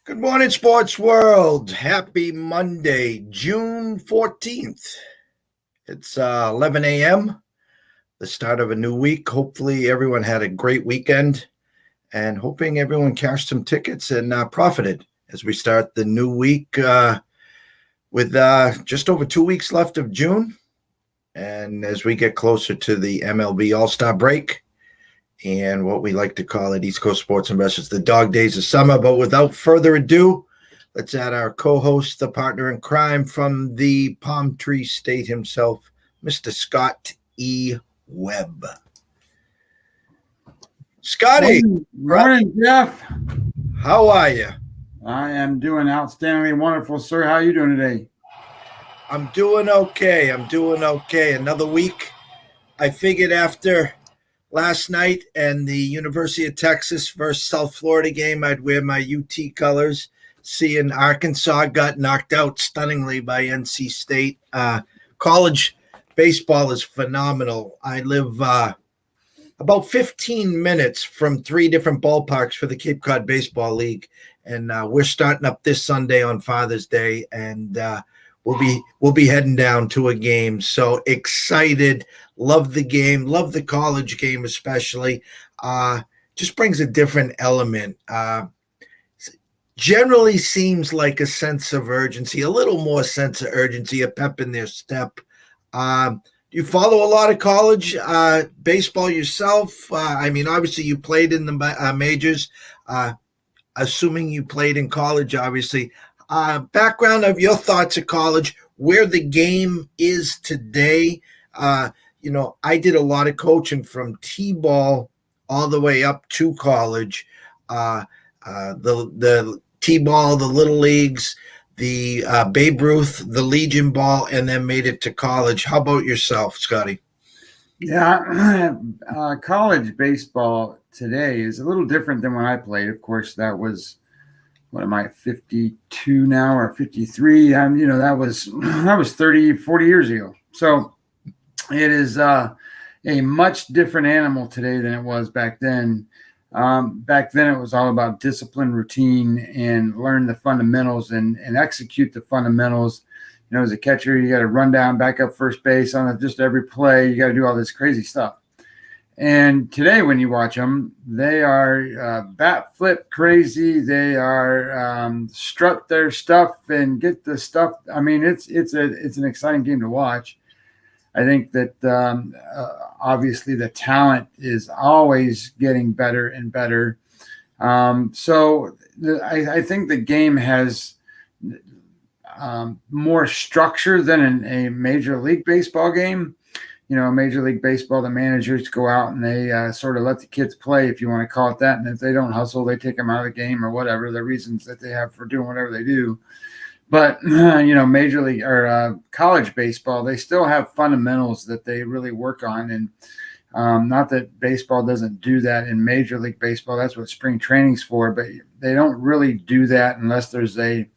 Good morning, sports world. Happy Monday, June 14th. It's 11 a.m., the start of a new week. Hopefully, everyone had a great weekend and hoping everyone cashed some tickets and profited as we start the new week with just over 2 weeks left of June. And as we get closer to the MLB All-Star break and what we like to call at East Coast Sports Investors, the dog days of summer. But without further ado, let's add our co-host, the partner in crime from the Palm Tree State himself, Mr. Scott E. Webb. Scotty, Morning, Jeff. how are you? I am doing outstandingly wonderful, sir. How are you doing today? I'm doing okay. Another week. I figured after last night and the University of Texas versus South Florida game, I'd wear my UT colors. Seeing Arkansas got knocked out stunningly by NC State. College baseball is phenomenal. I live about 15 minutes from 3 different ballparks for the Cape Cod Baseball League, and we're starting up this Sunday on Father's Day, and we'll be heading down to a game. So excited! Love the game. Love the college game especially. Just brings a different element. Generally seems like a sense of urgency, a little more sense of urgency, a pep in their step. You follow a lot of college baseball yourself? Obviously you played in the majors. Assuming you played in college, obviously. Background of your thoughts of college, where the game is today. I did a lot of coaching from T-ball all the way up to college. The T-ball, the little leagues, the Babe Ruth, the Legion ball, and then made it to college. How about yourself, Scotty? Yeah, college baseball today is a little different than when I played. Of course, that was, what am I, 52 now or 53? That was 30, 40 years ago. So it is a much different animal today than it was back then. Back then, it was all about discipline, routine, and learn the fundamentals and execute the fundamentals. As a catcher, you got to run down, back up first base on just every play. You got to do all this crazy stuff. And today, when you watch them, they are bat flip crazy. They are strut their stuff and get the stuff. I mean, it's an exciting game to watch. I think that obviously the talent is always getting better and better. I think the game has more structure than a Major League Baseball game. Major League Baseball, the managers go out and they sort of let the kids play, if you want to call it that. And if they don't hustle, they take them out of the game or whatever the reasons that they have for doing whatever they do. But, Major League or college baseball, they still have fundamentals that they really work on. And not that baseball doesn't do that in Major League Baseball. That's what spring training's for. But they don't really do that unless there's a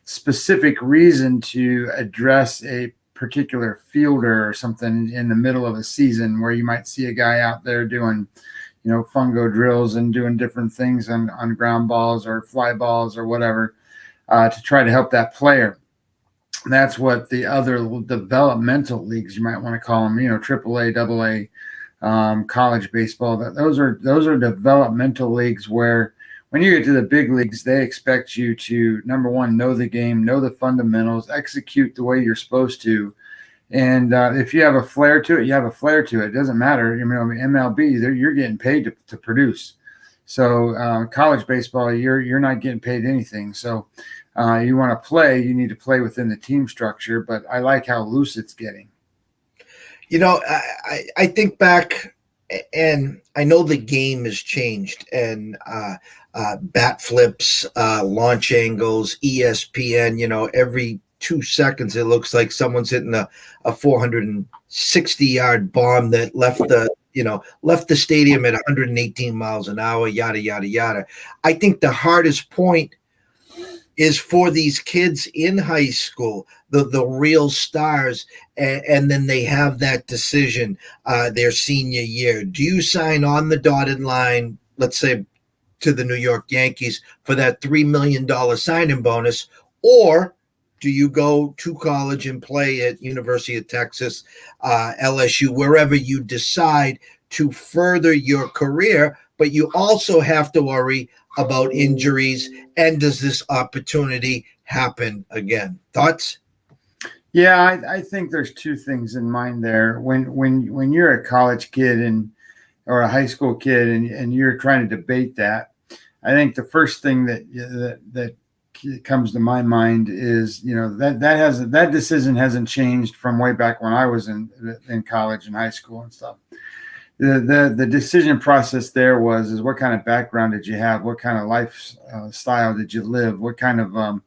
specific reason to address a particular fielder or something in the middle of a season, where you might see a guy out there doing, fungo drills and doing different things on ground balls or fly balls or whatever. To try to help that player. That's what the other developmental leagues, you might want to call them, AAA, AA, college baseball. Those are developmental leagues where when you get to the big leagues, they expect you to, number one, know the game, know the fundamentals, execute the way you're supposed to. And if you have a flair to it, you have a flair to it. It doesn't matter. MLB, you're getting paid to produce. So college baseball, you're not getting paid anything. So you want to play, you need to play within the team structure. But I like how loose it's getting. I think back, and I know the game has changed, and bat flips, launch angles, ESPN. Every 2 seconds it looks like someone's hitting a 460-yard bomb that left the stadium at 118 miles an hour, yada, yada, yada. I think the hardest point is for these kids in high school, the real stars, and then they have that decision their senior year. Do you sign on the dotted line, let's say to the New York Yankees for that $3 million signing bonus? Or do you go to college and play at University of Texas, LSU, wherever you decide to further your career, but you also have to worry about injuries, and does this opportunity happen again? Thoughts? Yeah, I think there's two things in mind there. When you're a college kid or a high school kid and you're trying to debate that, I think the first thing that comes to my mind is, that decision hasn't changed from way back when I was in college and high school and stuff. The decision process there is what kind of background did you have? What kind of lifestyle did you live? What kind of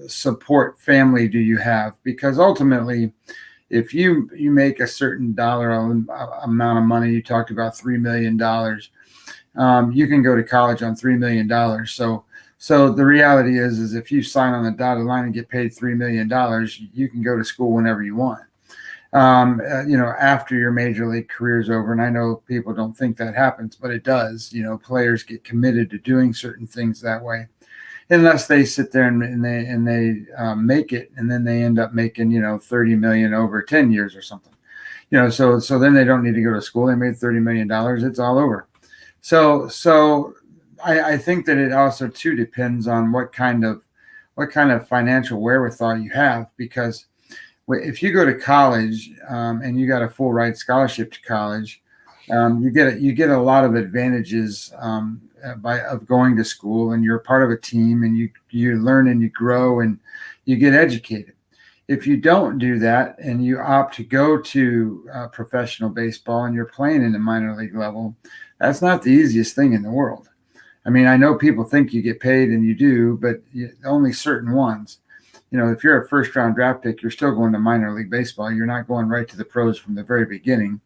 support family do you have? Because ultimately, if you make a certain dollar amount of money, you talked about $3 million, you can go to college on $3 million. So the reality is if you sign on the dotted line and get paid $3 million, you can go to school whenever you want. After your major league career is over. And I know people don't think that happens, but it does. Players get committed to doing certain things that way, unless they sit there and they make it, and then they end up making, $30 million over 10 years or something. So then they don't need to go to school. They made $30 million. It's all over. So I think that it also too depends on what kind of financial wherewithal you have, because if you go to college and you got a full ride scholarship to college, you get a lot of advantages of going to school, and you're part of a team, and you learn and you grow and you get educated. If you don't do that and you opt to go to professional baseball and you're playing in the minor league level, that's not the easiest thing in the world. I mean, I know people think you get paid, and you do, but only certain ones. If you're a first round draft pick, you're still going to minor league baseball. You're not going right to the pros from the very beginning.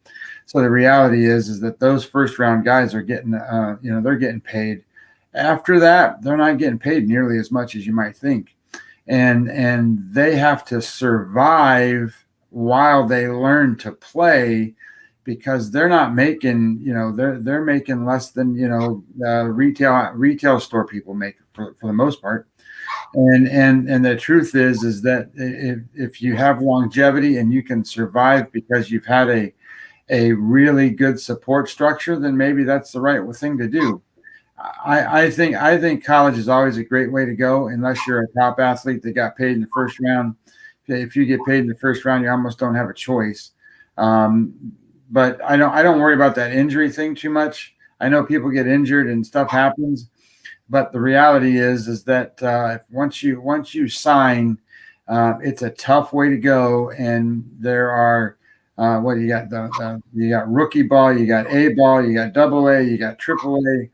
So the reality is that those first round guys are getting, they're getting paid. After that, they're not getting paid nearly as much as you might think. And they have to survive while they learn to play, because they're not making, they're making less than, retail store people make for the most part. And the truth is that if you have longevity and you can survive because you've had a really good support structure, then maybe that's the right thing to do. I think college is always a great way to go, unless you're a top athlete that got paid in the first round. If you get paid in the first round, you almost don't have a choice. But I don't worry about that injury thing too much. I know people get injured and stuff happens. But the reality is that once you sign, it's a tough way to go, and there are you got you got rookie ball, you got A ball, you got double A, you got triple A,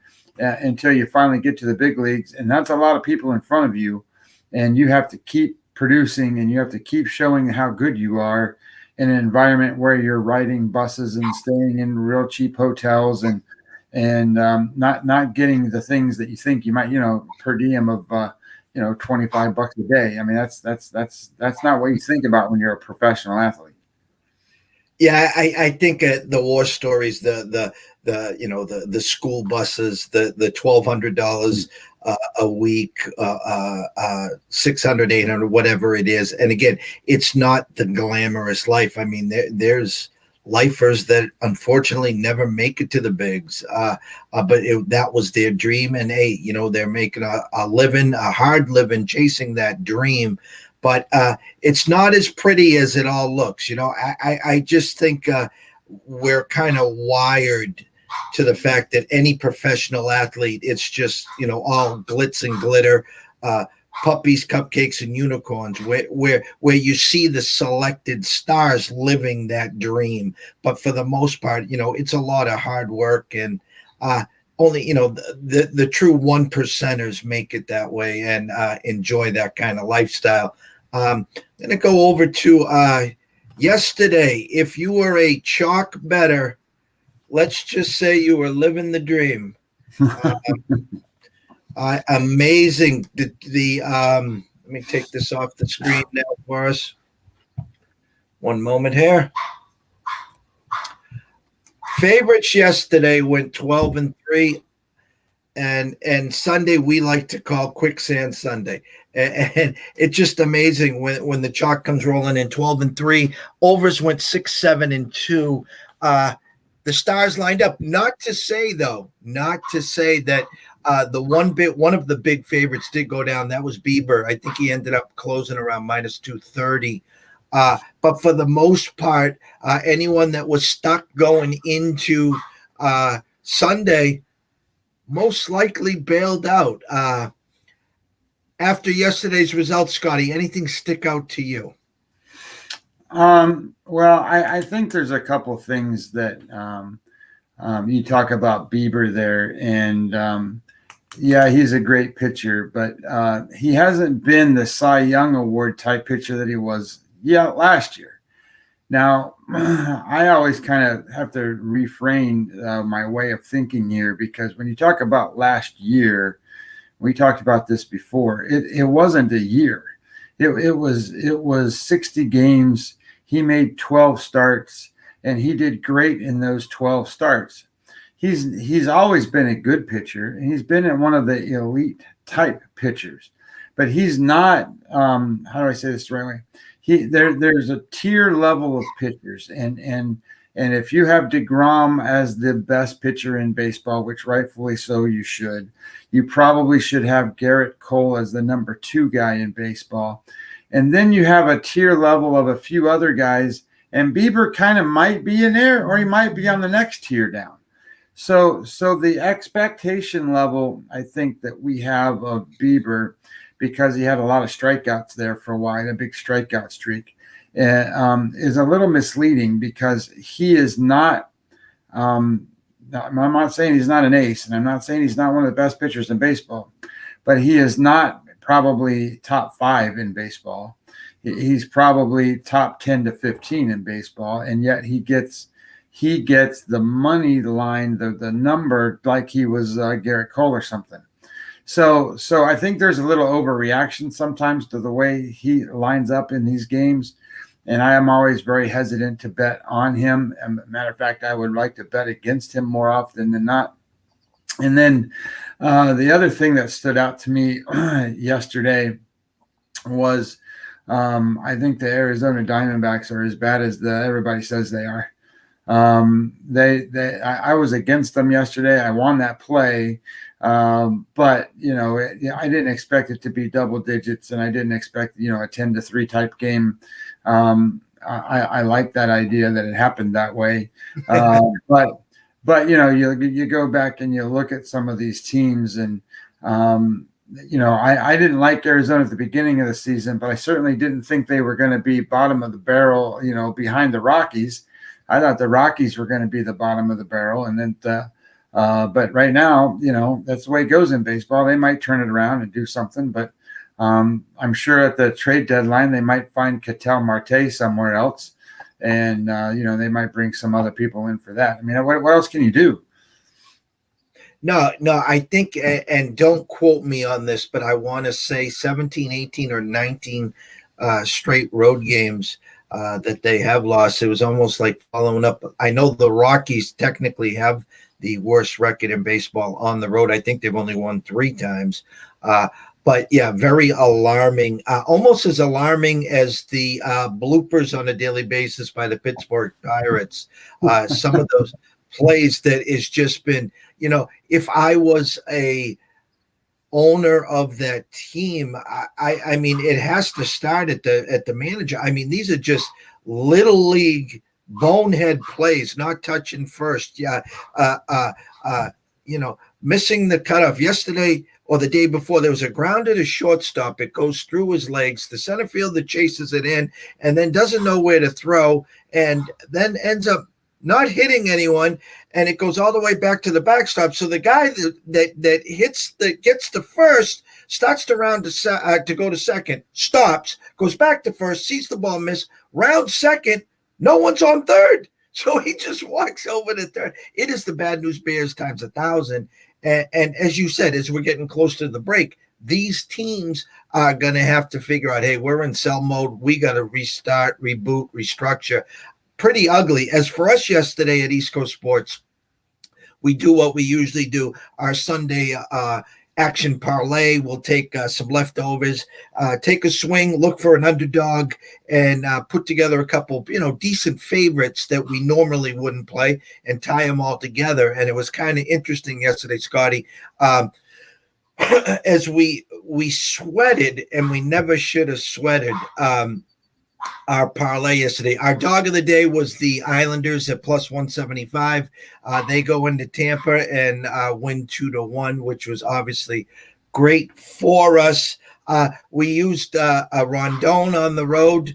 until you finally get to the big leagues, and that's a lot of people in front of you, and you have to keep producing, and you have to keep showing how good you are in an environment where you're riding buses and staying in real cheap hotels and not getting the things that you think you might, per diem of $25 a day. I mean, that's not what you think about when you're a professional athlete. Yeah, I think the war stories, the school buses, the $1,200 a week, 600, 800, whatever it is. And again, it's not the glamorous life. I mean, there's lifers that unfortunately never make it to the bigs, but that was their dream, and they're making a living, a hard living, chasing that dream. But it's not as pretty as it all looks. I just think we're kind of wired to the fact that any professional athlete, it's just all glitz and glitter, puppies, cupcakes, and unicorns, where you see the selected stars living that dream. But for the most part, it's a lot of hard work, and only the true 1%ers make it that way and enjoy that kind of lifestyle. I'm gonna go over to yesterday. If you were a chalk bettor, let's just say you were living the dream. Amazing. Let me take this off the screen now for us. One moment here. Favorites yesterday went 12-3. and Sunday we like to call quicksand Sunday. And it's just amazing when the chalk comes rolling in 12-3. Overs went 6-7-2. The stars lined up. Not to say that one of the big favorites did go down. That was Bieber. I think he ended up closing around minus 230. But for the most part, anyone that was stuck going into Sunday most likely bailed out. After yesterday's results, Scotty, anything stick out to you? Well, I think there's a couple things that you talk about Bieber there, and yeah, he's a great pitcher, but he hasn't been the Cy Young Award type pitcher that he was last year. Now, I always kind of have to refrain my way of thinking here, because when you talk about last year, we talked about this before. It wasn't a year. It was 60 games. He made 12 starts, and he did great in those 12 starts. He's always been a good pitcher, and he's been one of the elite type pitchers, but he's not. How do I say this the right way? There's a tier level of pitchers, and if you have DeGrom as the best pitcher in baseball, which rightfully so you should, you probably should have Garrett Cole as the number 2 guy in baseball. And then you have a tier level of a few other guys, and Bieber kind of might be in there, or he might be on the next tier down. So the expectation level, I think, that we have of Bieber, because he had a lot of strikeouts there for a while, a big strikeout streak, is a little misleading, because he is not I'm not saying he's not an ace, and I'm not saying he's not one of the best pitchers in baseball, but he is not probably top 5 in baseball. He's probably top 10 to 15 in baseball, and yet he gets the money line, the number, like he was Garrett Cole or something. So I think there's a little overreaction sometimes to the way he lines up in these games, and I am always very hesitant to bet on him. As a matter of fact, I would like to bet against him more often than not. And then the other thing that stood out to me yesterday was I think the Arizona Diamondbacks are as bad as everybody says they are. I was against them yesterday. I won that play. But I didn't expect it to be double digits, and I didn't expect, a 10-3 type game. I like that idea that it happened that way. But you go back and you look at some of these teams, and I didn't like Arizona at the beginning of the season, but I certainly didn't think they were going to be bottom of the barrel, behind the Rockies. I thought the Rockies were going to be the bottom of the barrel, and then but right now, that's the way it goes in baseball. They might turn it around and do something, but I'm sure at the trade deadline they might find Ketel Marte somewhere else, and they might bring some other people in for that. I mean, what else can you do? No, I think, and don't quote me on this, but I want to say 17, 18, or 19 straight road games that they have lost. It was almost like following up. I know the Rockies technically have the worst record in baseball on the road. I think they've only won 3 times. But yeah, very alarming, almost as alarming as the bloopers on a daily basis by the Pittsburgh Pirates. Some of those plays that has just been, if I was a owner of that team, I mean, it has to start at the manager. I mean, these are just little league bonehead plays, not touching first. Yeah. Missing the cutoff yesterday or the day before. There was a grounded a shortstop. It goes through his legs. The center fielder chases it in and then doesn't know where to throw, and then ends up not hitting anyone, and it goes all the way back to the backstop. So the guy that gets to first starts to round to go to second, stops, goes back to first, sees the ball miss, round second, no one's on third. So he just walks over to third. It is the bad news bears times 1,000. And as you said, as we're getting close to the break, these teams are going to have to figure out, hey, we're in sell mode. We got to restart, reboot, restructure. Pretty ugly. As for us yesterday at East Coast Sports, we do what we usually do. Our Sunday action parlay. We'll take some leftovers, take a swing, look for an underdog, and put together a couple, decent favorites that we normally wouldn't play, and tie them all together. And it was kind of interesting yesterday, Scotty. As we sweated, and we never should have sweated. Our parlay yesterday. Our dog of the day was the Islanders at plus 175. They go into Tampa and win 2-1, which was obviously great for us. We used a Rondon on the road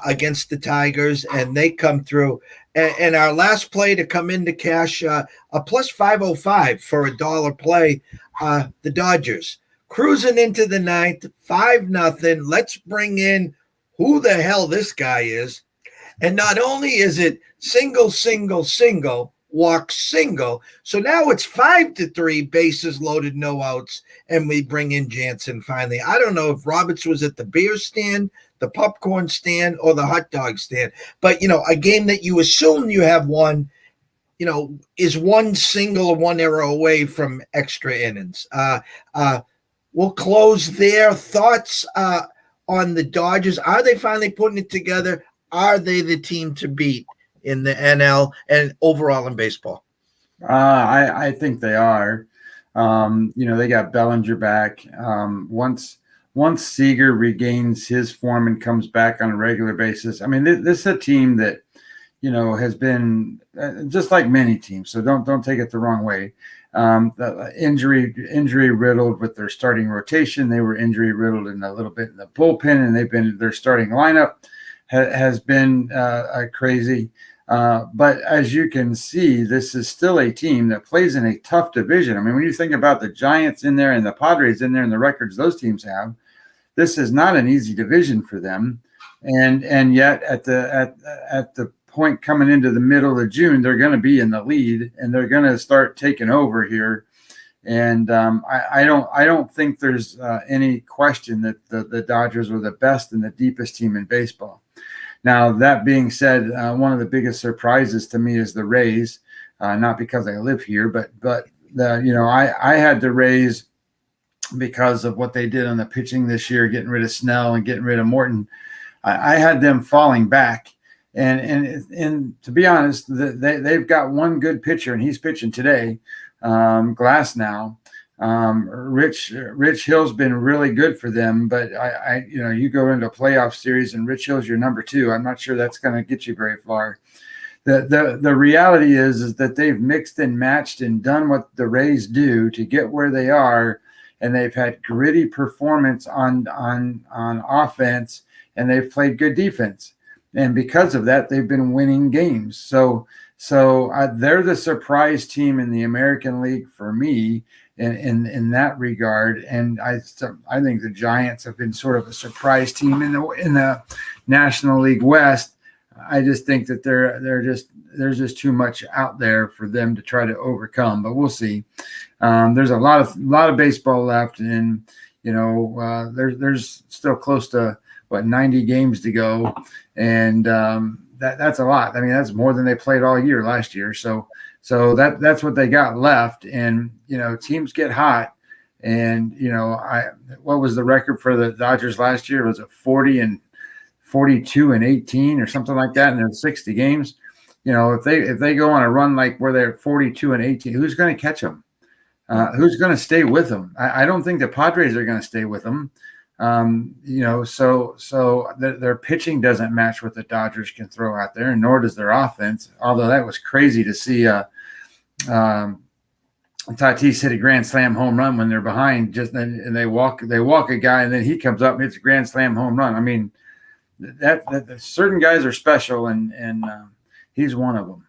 against the Tigers, and they come through. And our last play to come into cash, a plus 505 for $1 play, the Dodgers. Cruising into the ninth, 5-0. Let's bring in who the hell this guy is. And not only is it single, walk single. So now it's 5-3, bases loaded, no outs, and we bring in Jansen finally. I don't know if Roberts was at the beer stand, the popcorn stand, or the hot dog stand. But, a game that you assume you have won, is one single or one error away from extra innings. We'll close there. Thoughts on the Dodgers? Are they finally putting it together? Are they the team to beat in the NL and overall in baseball? I think they are. They got Bellinger back. Once Seager regains his form and comes back on a regular basis, I mean, this is a team that, has been just like many teams. So don't take it the wrong way. Injury riddled with their starting rotation. They were injury riddled in a little bit in the bullpen, and their starting lineup has been crazy. But as you can see, this is still a team that plays in a tough division. I mean, when you think about the Giants in there and the Padres in there and the records those teams have, this is not an easy division for them. And yet at the point coming into the middle of June, they're going to be in the lead, and they're going to start taking over here. And I don't think there's any question that the Dodgers are the best and the deepest team in baseball. Now, that being said, one of the biggest surprises to me is the Rays, not because I live here, but I had the Rays because of what they did on the pitching this year, getting rid of Snell and getting rid of Morton. I had them falling back. And to be honest, they've got one good pitcher, and he's pitching today, Glass now. Rich Hill's been really good for them, but you go into a playoff series and Rich Hill's your number 2. I'm not sure that's going to get you very far. The reality is that they've mixed and matched and done what the Rays do to get where they are, and they've had gritty performance on offense, and they've played good defense. And because of that, they've been winning games. So they're the surprise team in the American League for me in that regard. And I think the Giants have been sort of a surprise team in the National League West. I just think that there's just too much out there for them to try to overcome. But we'll see. There's a lot of baseball left, and there's still close to 90 games to go, and that's a lot. I mean, that's more than they played all year last year. So that's what they got left. And teams get hot. And what was the record for the Dodgers last year? Was it 40 and 42 and 18 or something like that? And there's 60 games. If they go on a run like where they're 42 and 18, who's going to catch them? Who's going to stay with them? I don't think the Padres are going to stay with them. So their pitching doesn't match what the Dodgers can throw out there, and nor does their offense. Although that was crazy to see Tatis hit a grand slam home run when they're behind, and they walk a guy, and then he comes up and hits a grand slam home run. I mean, that certain guys are special, and he's one of them.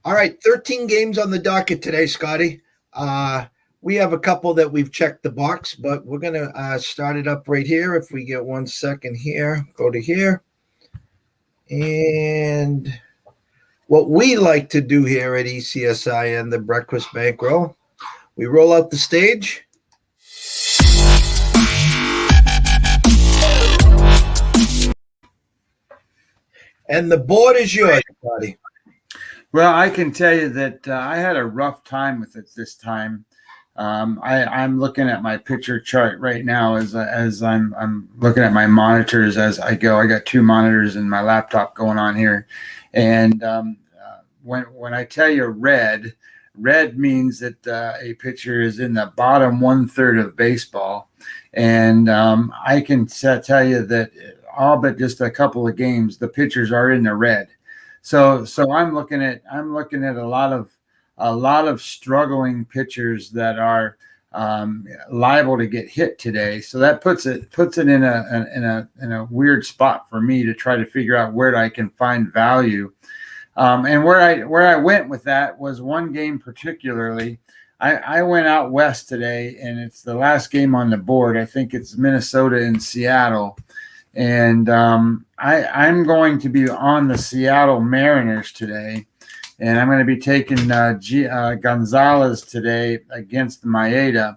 All right, 13 games on the docket today, Scotty. We have a couple that we've checked the box, but we're going to start it up right here. If we get 1 second here, go to here. And what we like to do here at ECSI and the Breakfast Bankroll, we roll out the stage. And the board is yours, buddy. Well, I can tell you that I had a rough time with it this time. I'm looking at my picture chart right now as I'm looking at my monitors as I go. I got two monitors in my laptop going on here, and when I tell you red means that a pitcher is in the bottom 1/3 of baseball, and I can tell you that all but just a couple of games, the pitchers are in the red. So I'm looking at a lot of struggling pitchers that are liable to get hit today. So that puts it in a weird spot for me to try to figure out where I can find value. And where I went with that was one game particularly. I went out west today, and it's the last game on the board. I think it's Minnesota and Seattle. And I'm going to be on the Seattle Mariners today, and I'm going to be taking Gonzalez today against Maeda.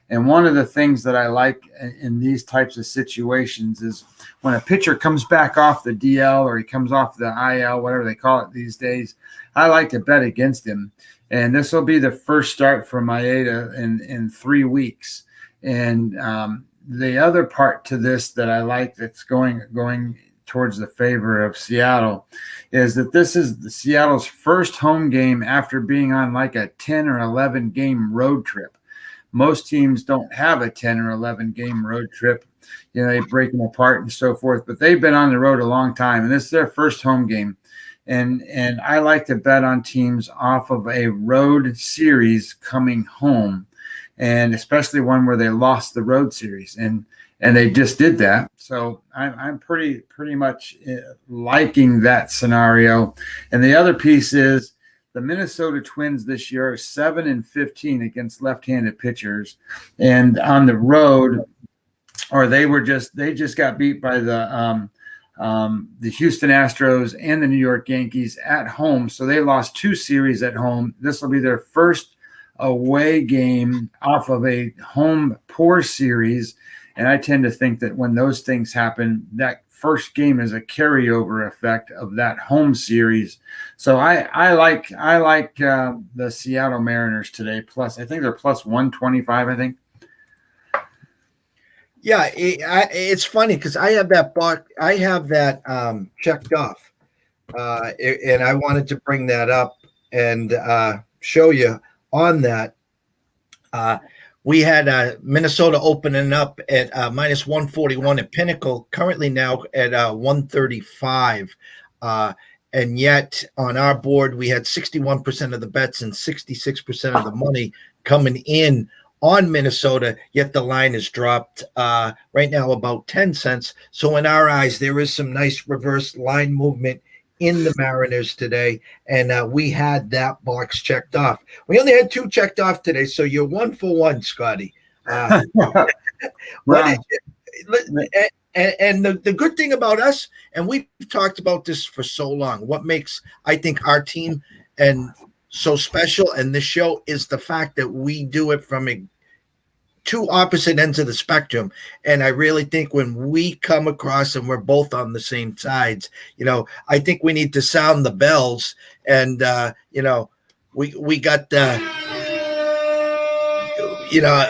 And one of the things that I like in these types of situations is when a pitcher comes back off the DL or he comes off the IL, whatever they call it these days, I like to bet against him. And this will be the first start for Maeda in 3 weeks. And the other part to this that I like that's going towards the favor of Seattle is that this is the Seattle's first home game after being on like a 10 or 11 game road trip. Most teams don't have a 10 or 11 game road trip. You know, they break them apart and so forth, but they've been on the road a long time, and this is their first home game. And I like to bet on teams off of a road series coming home, and especially one where they lost the road series, and they just did that. So I'm pretty much liking that scenario. And the other piece is the Minnesota Twins this year are 7-15 against left-handed pitchers, and on the road, or they just got beat by the Houston Astros and the New York Yankees at home. So they lost 2 series at home. This will be their first away game off of a home poor series. And I tend to think that when those things happen, that first game is a carryover effect of that home series. So I like the Seattle Mariners today. Plus, I think they're plus 125, I think. Yeah, it's funny because I have that checked off, and I wanted to bring that up and show you on that. We had Minnesota opening up at minus 141 at Pinnacle, currently now at 135. And yet on our board, we had 61% of the bets and 66% of the money coming in on Minnesota, yet the line is dropped right now about 10 cents. So in our eyes, there is some nice reverse line movement in the Mariners today, and we had that box checked off. We only had 2 checked off today, so you're 1 for 1, Scotty. Wow. And the good thing about us, and we've talked about this for so long, what makes, I think, our team and so special and this show is the fact that we do it from 2 opposite ends of the spectrum. And I really think when we come across and we're both on the same sides, I think we need to sound the bells. And we got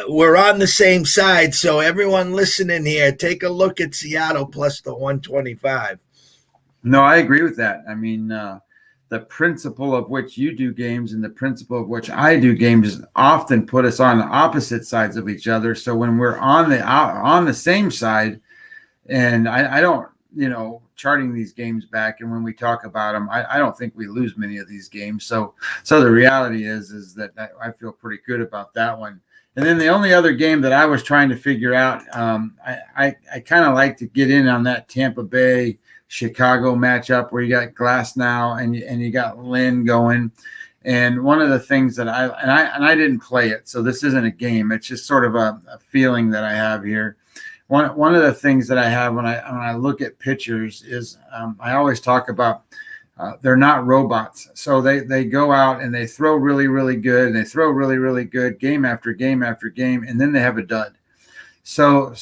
we're on the same side. So everyone listening here, take a look at Seattle plus the 125. No, I agree with that. I mean, the principle of which you do games and the principle of which I do games often put us on the opposite sides of each other. So when we're on the same side, and I don't, charting these games back, and when we talk about them, I don't think we lose many of these games. So the reality is that I feel pretty good about that one. And then the only other game that I was trying to figure out, I kind of like to get in on that Tampa Bay Chicago matchup where you got Glass now and you got Lynn going. And one of the things that I didn't play it, so this isn't a game. It's just sort of a feeling that I have here. One of the things that I have when I look at pitchers is I always talk about they're not robots. So they go out and they throw really, really good. And they throw really, really good game after game after game, and then they have a dud. So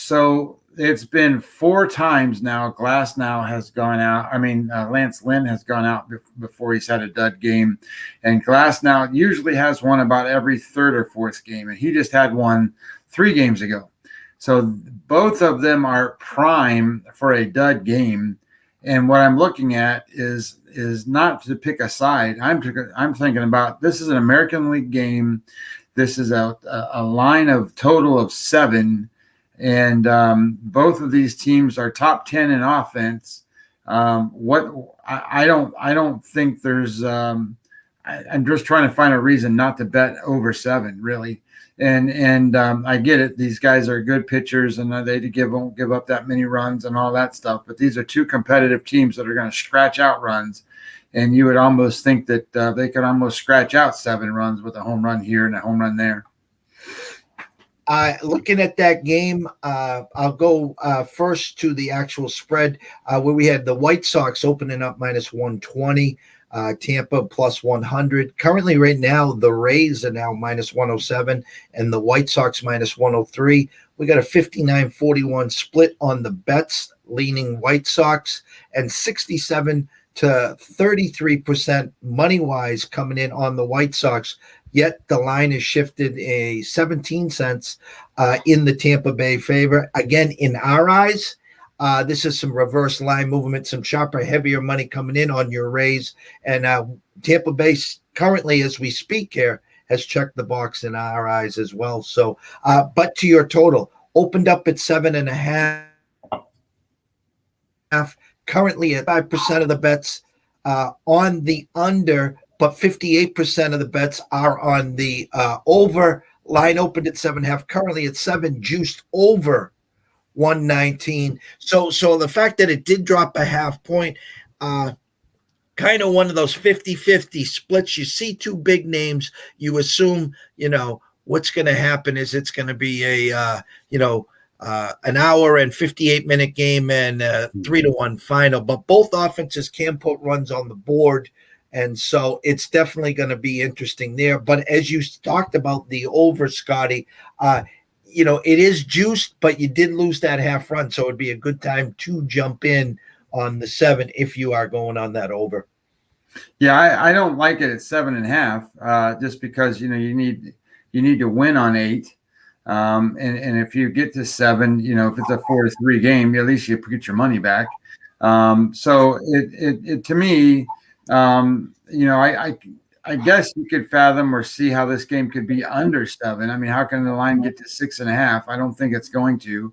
it's been 4 times now. Glass now has gone out. I mean, Lance Lynn has gone out before he's had a dud game, and Glass now usually has one about every third or fourth game, and he just had one 3 games ago. So both of them are prime for a dud game. And what I'm looking at is not to pick a side. I'm thinking about, this is an American League game. This is a line of total of 7. And both of these teams are top 10 in offense. I don't think there's. I'm just trying to find a reason not to bet over 7, really. And I get it. These guys are good pitchers, and they won't give up that many runs and all that stuff. But these are 2 competitive teams that are going to scratch out runs, and you would almost think that they could almost scratch out 7 runs with a home run here and a home run there. Looking at that game, I'll go first to the actual spread where we had the White Sox opening up -120, Tampa +100. Currently, right now, the Rays are now -107 and the White Sox -103. We got a 59-41 split on the bets, leaning White Sox, and 67 to 33% money-wise coming in on the White Sox. Yet the line is shifted a 17 cents in the Tampa Bay favor. Again, in our eyes, this is some reverse line movement, some sharper, heavier money coming in on your Rays. And Tampa Bay currently, as we speak here, has checked the box in our eyes as well. So, but to your total, opened up at 7.5, currently at 5% of the bets on the under, but 58% of the bets are on the over. Line opened at 7.5, currently at 7, juiced over 119. So the fact that it did drop a half point, kind of one of those 50-50 splits. You see 2 big names, you assume, what's going to happen is it's going to be a, an hour and 58-minute game and 3-1 final. But both offenses can put runs on the board. And so it's definitely going to be interesting there. But as you talked about the over, Scotty, it is juiced, but you did lose that half run. So it'd be a good time to jump in on the 7 if you are going on that over. Yeah, I don't like it at 7.5, just because you need to win on 8. And if you get to 7, if it's a 4-3 game, at least you get your money back. So it to me, I guess you could fathom or see how this game could be under 7. I mean, how can the line get to 6.5? I don't think it's going to.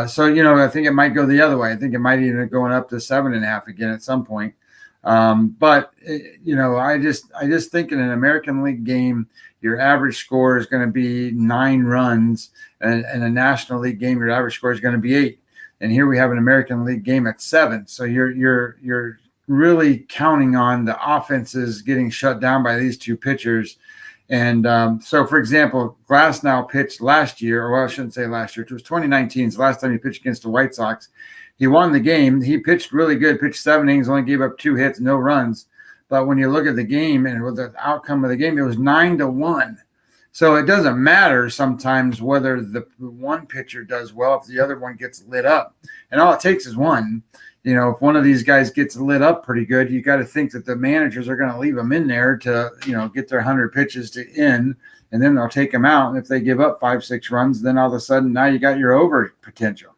So I think it might go the other way. I think it might even going up to 7.5 again at some point. But I just think in an American League game, your average score is going to be 9 runs, and in a National League game, your average score is going to be 8. And here we have an American League game at 7. So you're really counting on the offenses getting shut down by these 2 pitchers. And so, for example, Glasnow pitched last year, or I shouldn't say last year, it was 2019's last time he pitched against the White Sox. He won the game. He pitched really good, pitched 7 innings, only gave up 2 hits, no runs. But when you look at the game and with the outcome of the game, it was 9-1. So it doesn't matter sometimes whether the one pitcher does well if the other one gets lit up. And all it takes is one. If one of these guys gets lit up pretty good, you got to think that the managers are going to leave them in there to, get their 100 pitches to in, and then they'll take them out. And if they give up 5-6 runs, then all of a sudden now you got your over potential.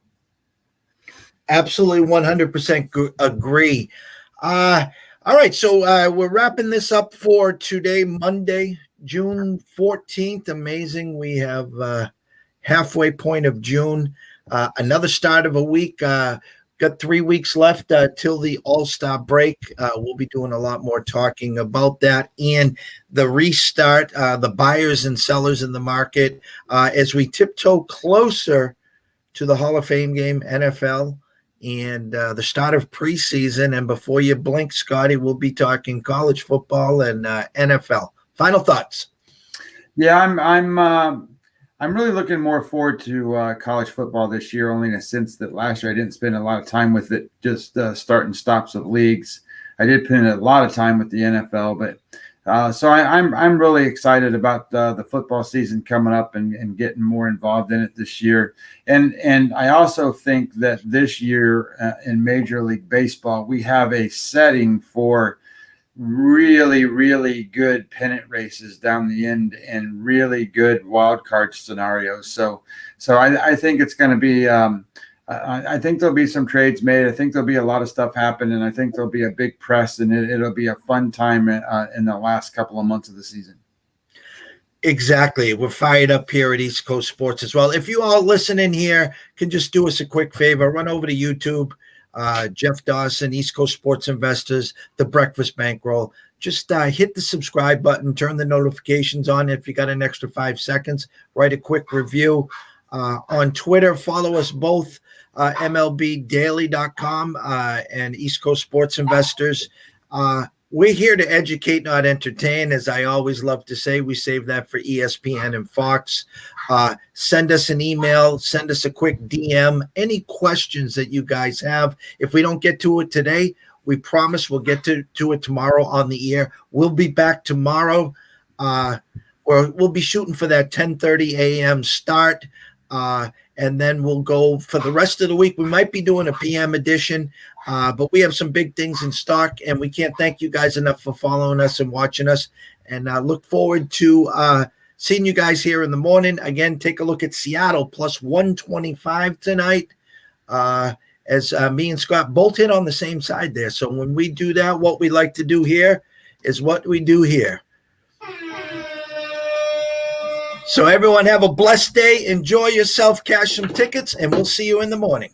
Absolutely 100% agree. All right, so we're wrapping this up for today, Monday, June 14th. Amazing. We have halfway point of June, another start of a week. Got 3 weeks left till the All-Star break. We'll be doing a lot more talking about that and the restart, the buyers and sellers in the market as we tiptoe closer to the Hall of Fame game, NFL, and the start of preseason. And before you blink, Scotty, we'll be talking college football and NFL. Final thoughts. Yeah, I'm really looking more forward to college football this year, only in a sense that last year I didn't spend a lot of time with it, just start and stops of leagues. I did spend a lot of time with the NFL, but So I'm really excited about the football season coming up and getting more involved in it this year. And I also think that this year in Major League Baseball, we have a setting for really, really good pennant races down the end and really good wild card scenarios. So I think it's going to be. I think there'll be some trades made. I think there'll be a lot of stuff happen, and I think there'll be a big press, and it'll be a fun time in the last couple of months of the season. Exactly. We're fired up here at East Coast Sports as well. If you all listening here can just do us a quick favor, run over to YouTube, Jeff Dawson, East Coast Sports Investors, The Breakfast Bankroll. Just hit the subscribe button, turn the notifications on. If you got an extra 5 seconds, write a quick review. On Twitter, follow us both, MLBdaily.com and East Coast Sports Investors. We're here to educate, not entertain. As I always love to say, we save that for ESPN and Fox. Send us an email, send us a quick DM, any questions that you guys have. If we don't get to it today, we promise we'll get to it tomorrow on the air. We'll be back tomorrow. We'll be shooting for that 10:30 a.m. start. And then we'll go for the rest of the week. We might be doing a PM edition, but we have some big things in stock, and we can't thank you guys enough for following us and watching us. And look forward to seeing you guys here in the morning. Again, take a look at Seattle plus 125 tonight. As me and Scott both hit on the same side there. So when we do that, what we like to do here is what we do here. So everyone have a blessed day. Enjoy yourself, cash some tickets, and we'll see you in the morning.